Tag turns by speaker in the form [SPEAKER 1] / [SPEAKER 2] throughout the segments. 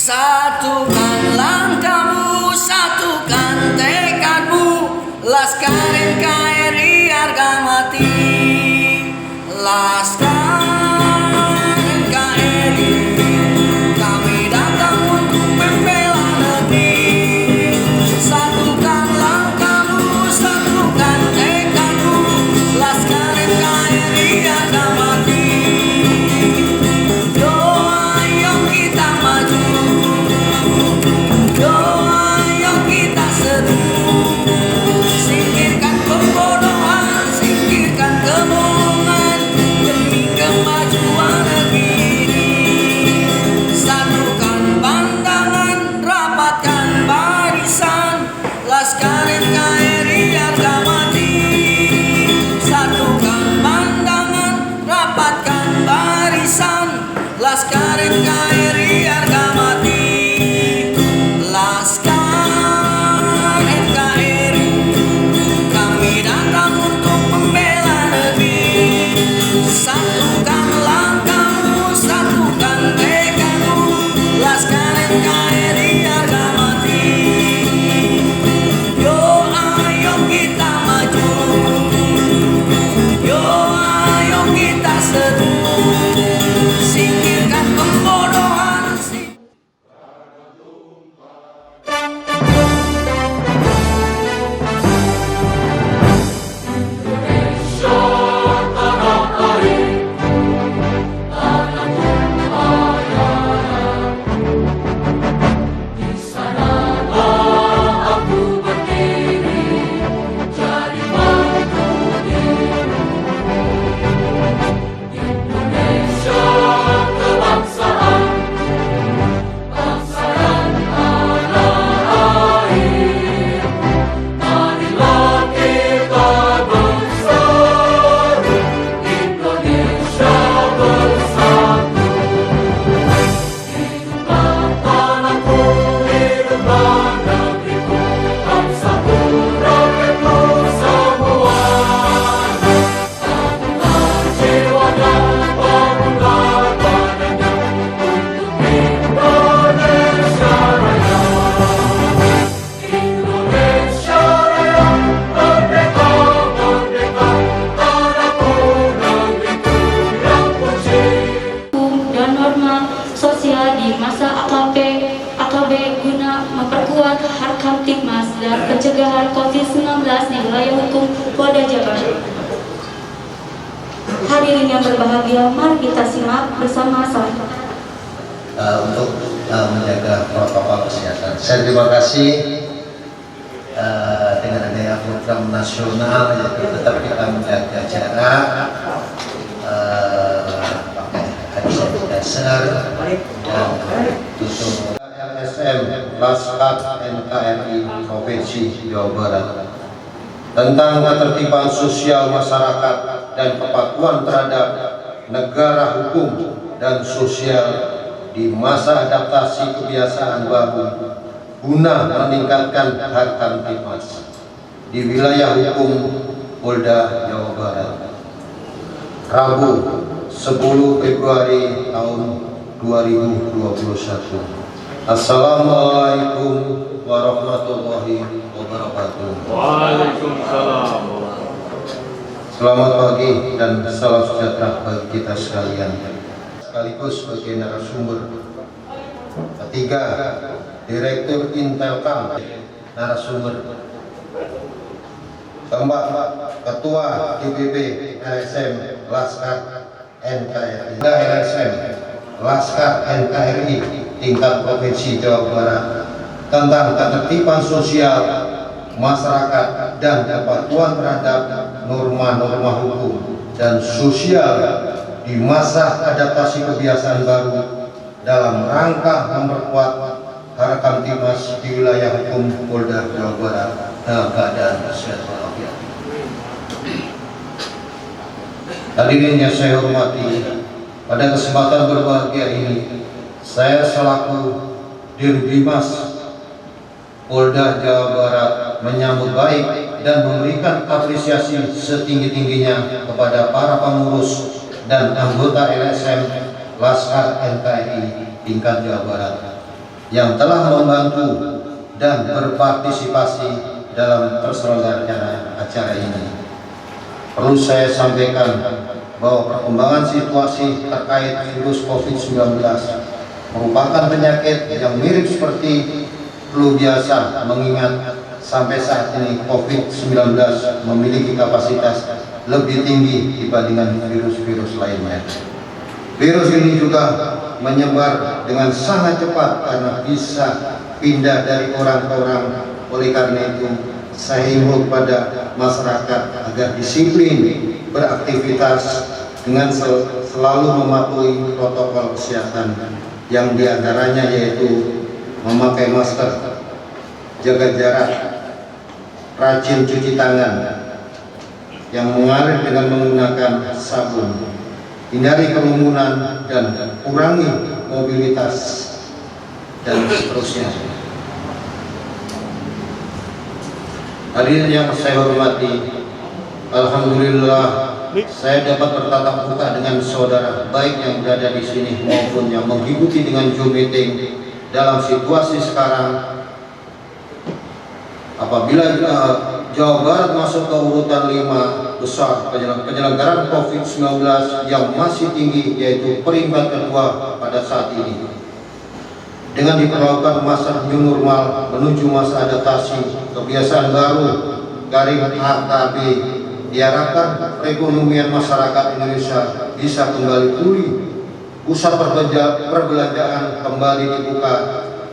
[SPEAKER 1] Satukan langkahmu, satukan tekadmu, Laskar NKRI harga mati. Laskar NKRI, kami datang untuk membela negeri. Satukan langkahmu, satukan tekadmu, Laskar NKRI harga mati. Laskar NKRI harga mati. Satukan pandangan, rapatkan barisan, Laskar NKRI harga mati. Laskar NKRI, kami datang untuk membela negeri. Satukan langkahmu, satukan tekadmu, Laskar NKRI harga mati. Kita maju, yo ayo kita seru, singkirkan pembodohan.
[SPEAKER 2] Memperkuat Harkamtibmas dan pencegahan COVID-19 di wilayah hukum Polda Jabar. Hadirin yang berbahagia, mari kita simak bersama-sama.
[SPEAKER 3] Untuk menjaga protokol kesehatan. Saya terima kasih dengan adanya program nasional, yaitu tetap kita menjaga jarak, pakai hand sanitizer, dan tutup. LSM Laskar NKRI Provinsi Jawa Barat tentang ketertiban sosial masyarakat dan kepatuhan terhadap negara hukum dan sosial di masa adaptasi kebiasaan baru guna meningkatkan Harkamtibmas di wilayah hukum Polda Jawa Barat. Rabu 10 Februari tahun 2021. Assalamualaikum warahmatullahi wabarakatuh.
[SPEAKER 4] Waalaikumsalam.
[SPEAKER 3] Selamat pagi dan salam sejahtera bagi kita sekalian. Sekaligus sebagai narasumber ketiga, Direktur Intelkam, narasumber keempat, Ketua DPP LSM Laskar NKRI, LSM Laskar NKRI tingkat Provinsi Jawa Barat tentang ketertiban sosial masyarakat dan kepatuhan terhadap norma-norma hukum dan sosial di masa adaptasi kebiasaan baru dalam rangka memperkuat Harkamtibmas di wilayah hukum Polda Jawa Barat dalam keadaan sehat walafiat. Hadirin yang saya hormati, pada kesempatan berbahagia ini saya selaku Dirbimas Polda Jawa Barat menyambut baik dan memberikan apresiasi setinggi-tingginya kepada para pengurus dan anggota LSM Laskar NKRI tingkat Jawa Barat yang telah membantu dan berpartisipasi dalam terselenggaranya acara ini. Perlu saya sampaikan bahwa perkembangan situasi terkait virus COVID-19 merupakan penyakit yang mirip seperti flu biasa, mengingat sampai saat ini COVID-19 memiliki kapasitas lebih tinggi dibandingkan virus-virus lainnya. Virus ini juga menyebar dengan sangat cepat karena bisa pindah dari orang ke orang. Oleh karena itu, saya himbau pada masyarakat agar disiplin beraktivitas dengan selalu mematuhi protokol kesehatan, yang diantaranya yaitu memakai masker, jaga jarak, rajin cuci tangan yang mengalir dengan menggunakan sabun, hindari kerumunan dan kurangi mobilitas, dan seterusnya. Hadirin yang saya hormati, alhamdulillah saya dapat bertatap muka dengan saudara baik yang berada di sini maupun yang mengikuti dengan Zoom meeting dalam situasi sekarang. Apabila Jawa Barat masuk ke urutan 5 besar penyelenggaraan COVID-19 yang masih tinggi, yaitu peringkat kedua pada saat ini. Dengan diperlakukan masa new normal menuju masa adaptasi kebiasaan baru garing AKB, diharapkan perekonomian masyarakat Indonesia bisa kembali pulih, pusat perbelanjaan kembali dibuka,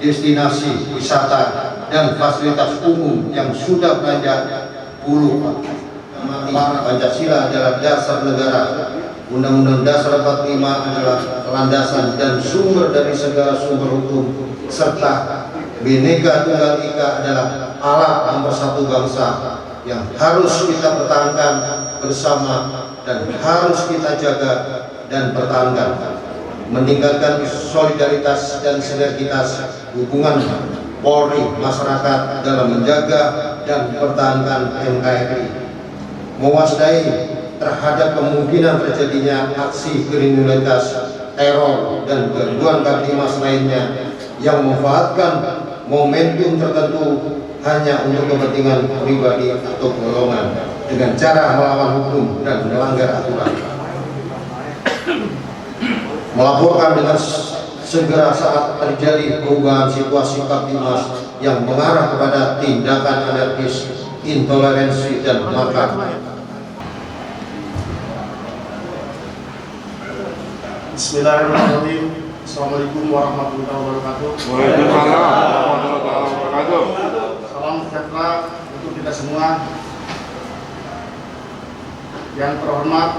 [SPEAKER 3] destinasi wisata dan fasilitas umum yang sudah belanja puluh. Pancasila adalah dasar negara, Undang-Undang Dasar 45 adalah landasan dan sumber dari segala sumber hukum, serta Bhinneka Tunggal Ika adalah alat pemersatu bangsa yang harus kita pertahankan bersama dan harus kita jaga dan pertahankan. Meningkatkan solidaritas dan sinergitas hubungan Polri masyarakat dalam menjaga dan mempertahankan NKRI, mewaspadai terhadap kemungkinan terjadinya aksi kriminalitas, teror dan gangguan kamtimas lainnya yang memanfaatkan momentum tertentu hanya untuk kepentingan pribadi atau golongan dengan cara melawan hukum dan melanggar aturan. Melaporkan dengan segera saat terjadi perubahan situasi kamtimas yang mengarah kepada tindakan anarkis, intoleransi dan makar.
[SPEAKER 5] Bismillahirrahmanirrahim. Assalamualaikum warahmatullahi wabarakatuh.
[SPEAKER 4] Waalaikumsalam warahmatullahi wabarakatuh.
[SPEAKER 5] Salam sejahtera untuk kita semua. Yang terhormat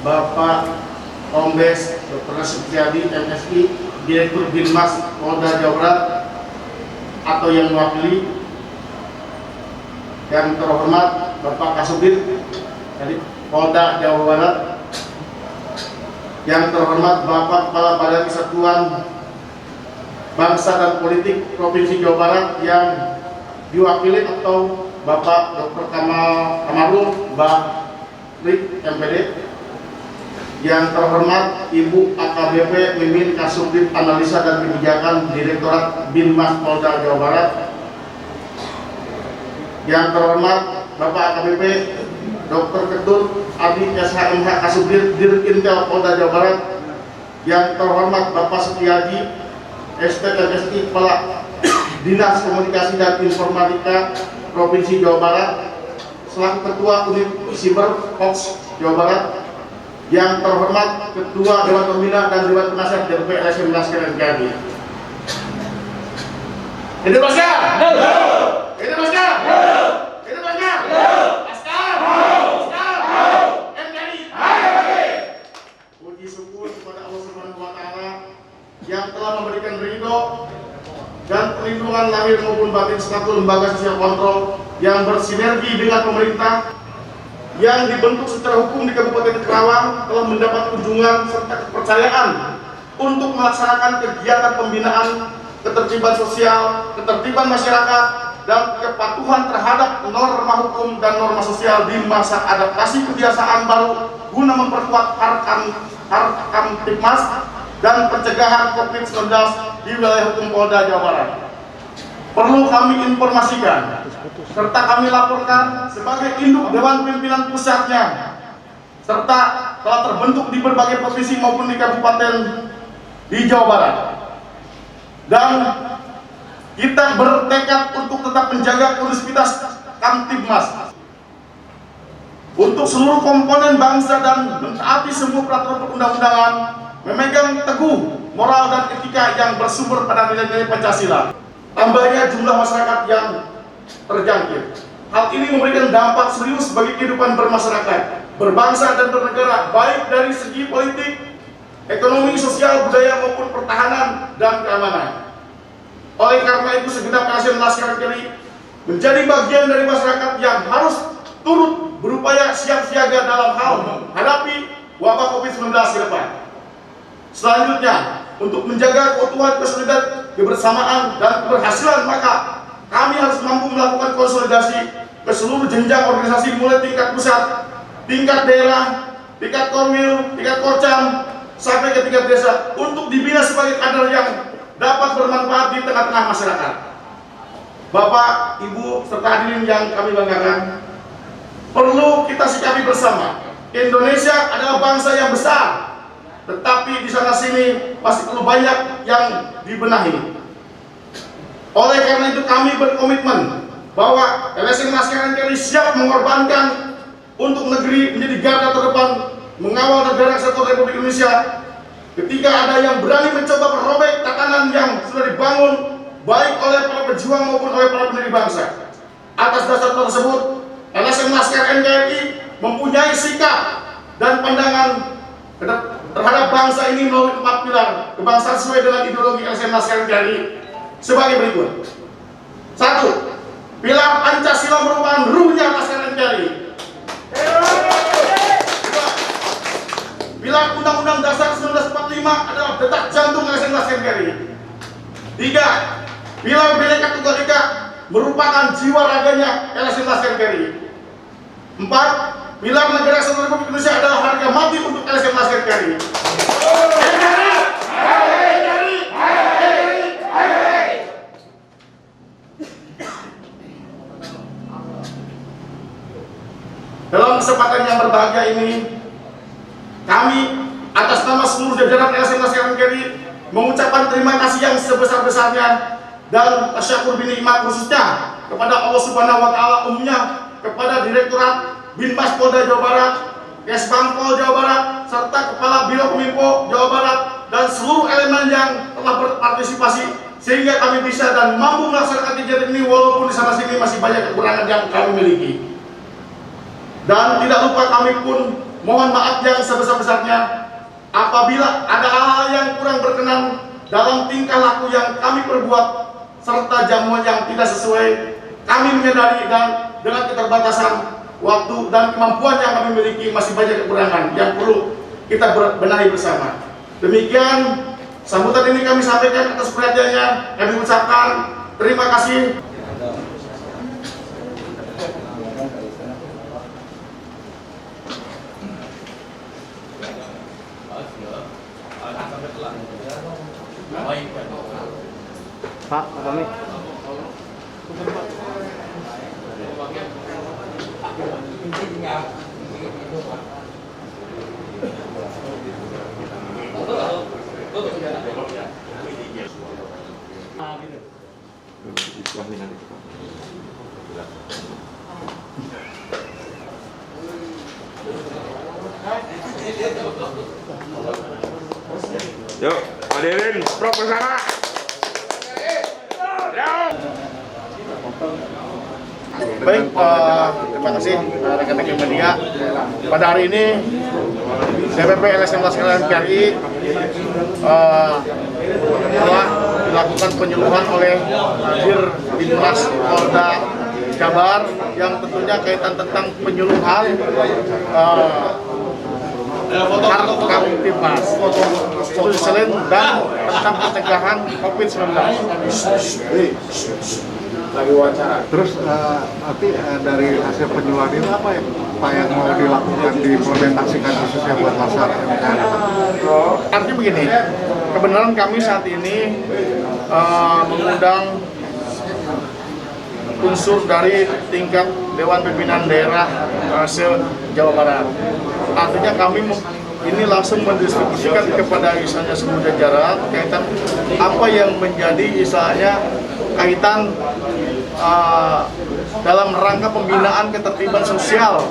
[SPEAKER 5] Bapak Kombes Dr. Setiadi MSI, Direktur Binmas Polda Jawa Barat atau yang mewakili. Yang terhormat Bapak Kasubdit dari Polda Jawa Barat. Yang terhormat Bapak Kepala Badan Kesatuan Bangsa dan Politik Provinsi Jawa Barat yang diwakili atau Bapak Dr. Kamarul Mbak Rik MPD. Yang terhormat Ibu AKBP Mimin Kasubdit Analisa dan Kebijakan Direktorat Binmas Polda Jawa Barat. Yang terhormat Bapak AKBP Dr. Ketut Adi SHMH Kasubdit Dirkintel Polda Jawa Barat. Yang terhormat Bapak Setiadi STMSI Kepala Dinas Komunikasi dan Informatika Provinsi Jawa Barat selaku Ketua Unit Siber Hoax Jawa Barat. Yang terhormat Ketua Dewan Pembina dan Dewan Penasihat DPP LSM Laskar NKRI. Hidup Laskar! Hidup Laskar! Hidup Laskar! Laskar! Laskar! NKRI! Puji syukur kepada Allah Subhanahu wa Ta'ala yang telah memberikan ridho dan perlindungan lahir maupun batin selaku lembaga sosial kontrol yang bersinergi dengan pemerintah yang dibentuk secara hukum di Kabupaten Kerawang telah mendapat kunjungan serta kepercayaan untuk melaksanakan kegiatan pembinaan ketertiban sosial, ketertiban masyarakat, dan kepatuhan terhadap norma hukum dan norma sosial di masa adaptasi kebiasaan baru guna memperkuat Harkam Tipmas dan pencegahan COVID-19 di wilayah hukum Polda Jawa Barat. Perlu kami informasikan serta kami laporkan sebagai induk Dewan Pimpinan Pusatnya, serta telah terbentuk di berbagai provinsi maupun di kabupaten di Jawa Barat. Dan kita bertekad untuk tetap menjaga kondusivitas Kamtibmas untuk seluruh komponen bangsa dan mentaati semua peraturan perundang-undangan, memegang teguh moral dan etika yang bersumber pada nilai-nilai Pancasila. Tambahnya jumlah masyarakat yang terjangkit. Hal ini memberikan dampak serius bagi kehidupan bermasyarakat, berbangsa dan bernegara, baik dari segi politik, ekonomi, sosial, budaya maupun pertahanan dan keamanan. Oleh karena itu, segenap ASN Laskar NKRI menjadi bagian dari masyarakat yang harus turut berupaya siap siaga dalam hal menghadapi wabah COVID-19 ke depan. Selanjutnya, untuk menjaga keutuhan, kesolidan, kebersamaan, dan keberhasilan, maka kami harus mampu melakukan konsolidasi ke seluruh jenjang organisasi mulai tingkat pusat, tingkat daerah, tingkat korwil, tingkat korcam, sampai ke tingkat desa untuk dibina sebagai kader yang dapat bermanfaat di tengah-tengah masyarakat. Bapak, Ibu, serta hadirin yang kami banggakan, perlu kita sikapi bersama. Indonesia adalah bangsa yang besar, tetapi di sana sini masih perlu banyak yang dibenahi. Oleh karena itu kami berkomitmen bahwa LSM Laskar NKRI siap mengorbankan untuk negeri menjadi garda terdepan mengawal negara kesatuan Republik Indonesia ketika ada yang berani mencoba merobek tatanan yang sudah dibangun baik oleh para pejuang maupun oleh para pendiri bangsa. Atas dasar tersebut, LSM Laskar NKRI mempunyai sikap dan pandangan terhadap bangsa ini melalui 4 pilar kebangsaan sesuai dengan ideologi LSM Laskar NKRI sebagai berikut. 1. Pilar Pancasila merupakan ruhnya Laskar NKRI. 2. Pilar Undang-Undang Dasar 1945 adalah detak jantung LSM Laskar NKRI. 3. Pilar Bhinneka Tunggal Ika merupakan jiwa raganya LSM Laskar NKRI. 4. Pilar negara kesatuan Republik Indonesia adalah harga mati untuk LSM Laskar NKRI. Dalam kesempatan yang berbahagia ini, kami atas nama seluruh jajaran LSM Laskar NKRI mengucapkan terima kasih yang sebesar-besarnya dan tasyukur binikmat khususnya kepada Allah Subhanahu wa Ta'ala, umumnya kepada Direktorat Binmas Polda Jawa Barat, Kesbangpol Jawa Barat, serta Kepala Biro Kominfo Jawa Barat dan seluruh elemen yang telah berpartisipasi sehingga kami bisa dan mampu melaksanakan kegiatan ini walaupun di sana sini masih banyak kekurangan yang kami miliki. Dan tidak lupa kami pun mohon maaf yang sebesar-besarnya apabila ada hal-hal yang kurang berkenan dalam tingkah laku yang kami perbuat serta jamuan yang tidak sesuai. Kami menyadari dan dengan keterbatasan waktu dan kemampuan yang kami miliki masih banyak kekurangan yang perlu kita benahi bersama. Demikian sambutan ini kami sampaikan atas perhatiannya. Kami ucapkan terima kasih.
[SPEAKER 6] Pak, kami.
[SPEAKER 4] Yuk, hadirin profesional.
[SPEAKER 5] Baik, terima kasih rekan-rekan media. Pada hari ini DPP LSM Laskar NKRI telah dilakukan penyuluhan oleh Dir Binmas Polda Jabar yang tentunya kaitan tentang penyuluhan Kamtibmas, selain dan tentang pencegahan COVID-19. lagi wawancara.
[SPEAKER 7] Terus nanti dari hasil penyuluhan ini apa ya Pak yang mau dilakukan diimplementasikan khususnya buat masyarakat MKR?
[SPEAKER 5] Artinya begini, kebenaran kami saat ini mengundang unsur dari tingkat Dewan Pimpinan Daerah se-Jawa Barat. Artinya kami ini langsung mendistribusikan kepada misalnya seluruh jajaran kaitan apa yang menjadi misalnya kaitan dalam rangka pembinaan ketertiban sosial,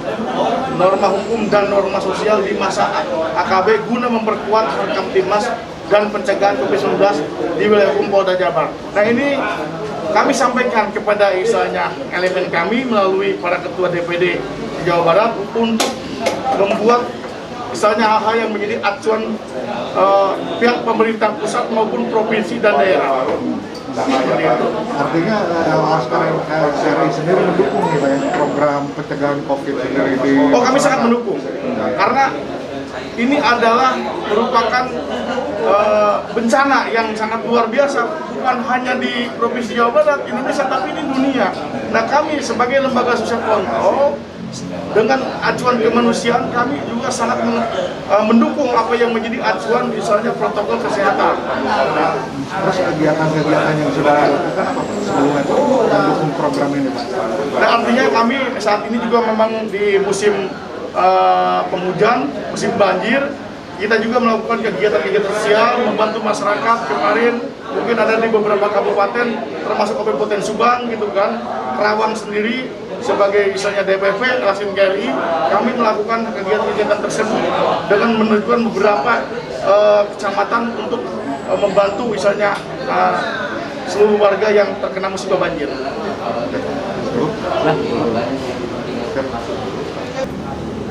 [SPEAKER 5] norma hukum dan norma sosial di masa AKB guna memperkuat Kamtibmas dan pencegahan COVID-19 di wilayah hukum Polda Jabar. Nah ini kami sampaikan kepada misalnya elemen kami melalui para ketua DPD di Jawa Barat untuk membuat misalnya hal-hal yang menjadi acuan pihak pemerintah pusat maupun provinsi dan daerah.
[SPEAKER 7] Artinya Laskar RI sendiri mendukung nih Pak ya, program pencegahan COVID sendiri di...
[SPEAKER 5] Oh kami sangat mendukung, karena ini adalah merupakan bencana yang sangat luar biasa, bukan hanya di Provinsi Jawa Barat, Indonesia, tapi di dunia. Nah kami sebagai lembaga sosial kontrol, dengan acuan kemanusiaan kami juga sangat mendukung apa yang menjadi acuan misalnya protokol kesehatan.
[SPEAKER 7] Terus kegiatan-kegiatan yang sudah dilakukan apa Pak sebelumnya mendukung program ini Pak?
[SPEAKER 5] Nah artinya kami saat ini juga memang di musim penghujan, musim banjir, kita juga melakukan kegiatan-kegiatan sosial, membantu masyarakat. Kemarin mungkin ada di beberapa kabupaten, termasuk Kabupaten Subang gitu kan, Kerawang sendiri sebagai misalnya DPP, Rasim KRI, kami melakukan kegiatan-kegiatan tersebut dengan menunjukkan beberapa kecamatan untuk membantu misalnya seluruh warga yang terkena musibah banjir.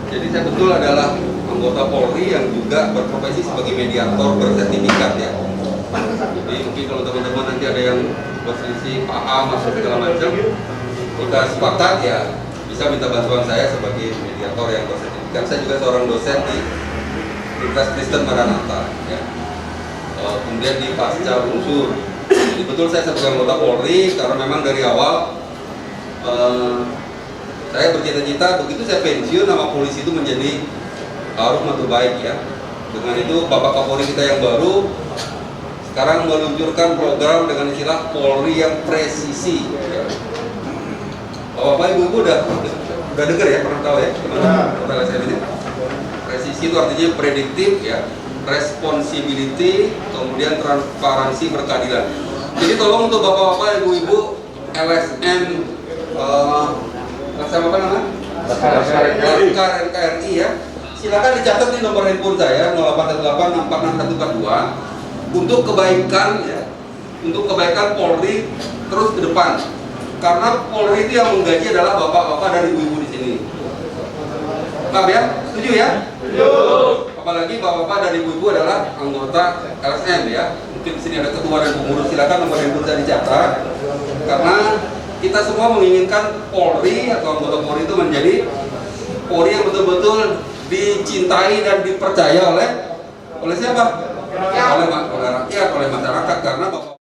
[SPEAKER 8] Jadi saya betul adalah anggota Polri yang juga berprofesi sebagai mediator bersertifikat ya. Jadi mungkin kalau teman-teman nanti ada yang berselisih paham atau segala macam, kita sepakat ya bisa minta bantuan saya sebagai mediator yang bersertifikat. Saya juga seorang dosen di Universitas Kristen Maranatha ya. Kemudian di pasca unsur. Jadi betul saya sebagai anggota Polri karena memang dari awal saya bercita-cita begitu saya pensiun nama polisi itu menjadi harum atau baik ya. Dengan itu Bapak Kapolri kita yang baru sekarang meluncurkan program dengan istilah Polri yang presisi. Ya. Bapak Ibu udah dengar ya, pernah tahu ya teman-teman saya ini. Presisi itu artinya prediktif ya, responsibility, kemudian transparansi berkeadilan. Jadi tolong untuk Bapak-bapak, Ibu-ibu LSM LSM apa namanya? Laskar NKRI ya. Silakan dicatat di nomor handphone saya 0888646142 untuk kebaikan ya, untuk kebaikan Polri terus ke depan. Karena Polri itu yang menggaji adalah bapak-bapak dan ibu-ibu di sini. Paham ya? Setuju ya? Setuju. Apalagi bapak-bapak dan ibu-ibu adalah anggota LSM ya. Mungkin di sini ada ketua dan pengurus, silakan nomor handphone saya dicatat. Karena kita semua menginginkan Polri atau anggota Polri itu menjadi Polri yang betul-betul dicintai dan dipercaya oleh siapa? Oleh rakyat, oleh masyarakat, karena Bapak